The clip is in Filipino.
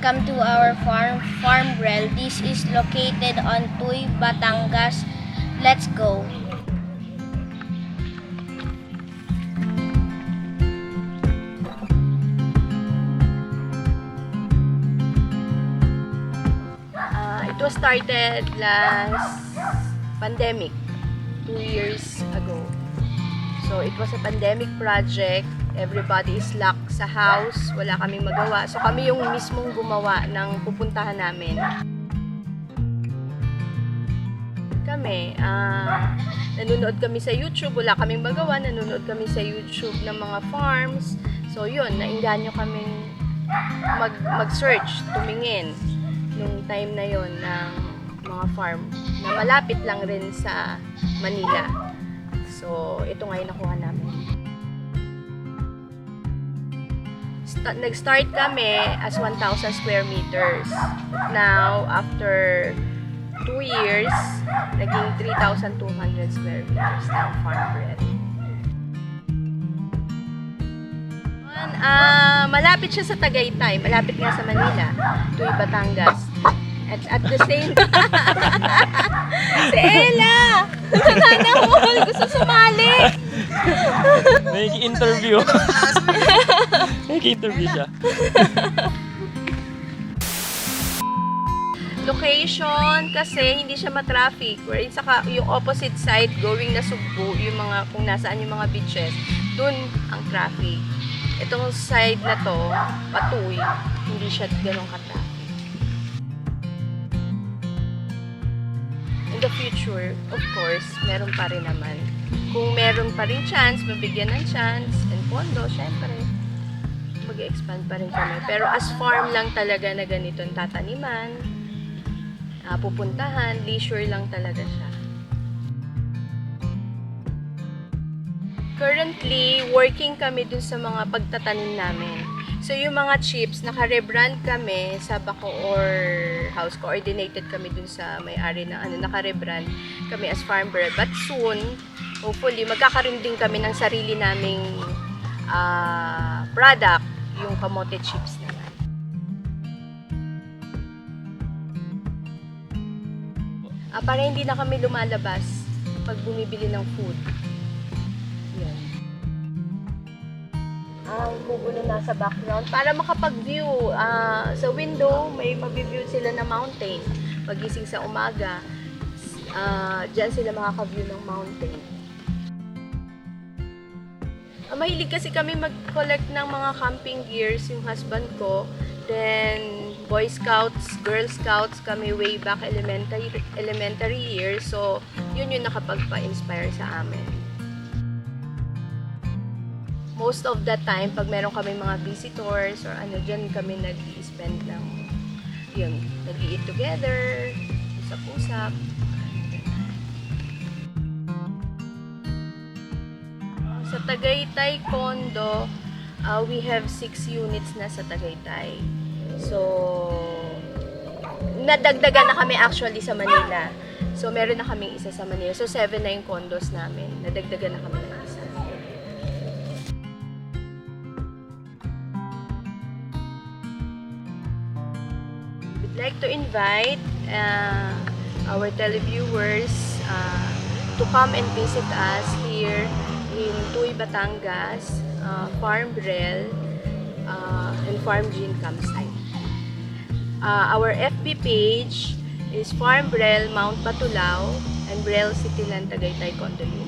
welcome to our Farm Brel. This is located on Tuy, Batangas. Let's go. It was started last pandemic, 2 years ago. So it was a pandemic project. Everybody is locked sa house. Wala kaming magawa. So kami yung mismong gumawa ng pupuntahan namin. Nanonood kami sa YouTube. Wala kaming magawa. Nanonood kami sa YouTube ng mga farms. So yun, nainganyo kaming mag-search, tumingin nung time na yon ng mga farm na malapit lang rin sa Manila. So ito ngayon nakuha namin. Nag-start kami as 1,000 square meters. Now, after 2 years, naging 3,200 square meters ng Farm Brel. Malapit siya sa Tagaytay. Malapit nga sa Manila. Tuy, Batangas. At the same si Ella! Nananahol! Gusto sumali! Nag-interview. Nag-interview siya. Location kasi hindi siya ma-traffic. Wherein saka yung opposite side going na Sugbo, yung mga kung nasaan yung mga beaches, dun ang traffic. Itong side na to, Patuy, hindi siya ganun ka-traffic. In the future, of course, meron pa rin naman. Kung meron pa rin chance, mabigyan ng chance, and pondo, syempre, mag-expand pa rin kami. Pero as farm lang talaga na ganito ang tataniman, pupuntahan, leisure lang talaga siya. Currently, working kami dun sa mga pagtatanim namin. So, yung mga chips, naka-rebrand kami sa Bacoor House. Coordinated kami dun sa may-ari na naka-rebrand kami as Farm Brel. But soon, hopefully, magkakaroon din kami ng sarili naming product, yung kamote chips naman. Para hindi na kami lumalabas pag bumibili ng food. Yan. Ang kubo na nasa background para makapag-view. Sa window, may mabiview sila na mountain. Pagising sa umaga, dyan sila makaka-view ng mountain. Mahilig kasi kami mag-collect ng mga camping gears, yung husband ko. Then, Boy Scouts, Girl Scouts kami way back elementary years. So, yun yung nakapagpa-inspire sa amin. Most of the time, pag meron kami mga visitors or ano, dyan kami nag-i-spend ng, yun, nag-i-eat together, usap-usap. Sa Tagaytay Condo, we have 6 units na sa Tagaytay. So, nadagdagan na kami actually sa Manila. So, meron na kaming isa sa Manila. So, 7 na yung condos namin. Nadagdagan na kami ng isa. We'd like to invite our televiewers to come and visit us here in Tuy, Batangas, Farm Brel, and Farm Gene Campsite. Our FB page is Farm Brel, Mount Batulao, and Brel Cityland, Tagaytay, Condolio.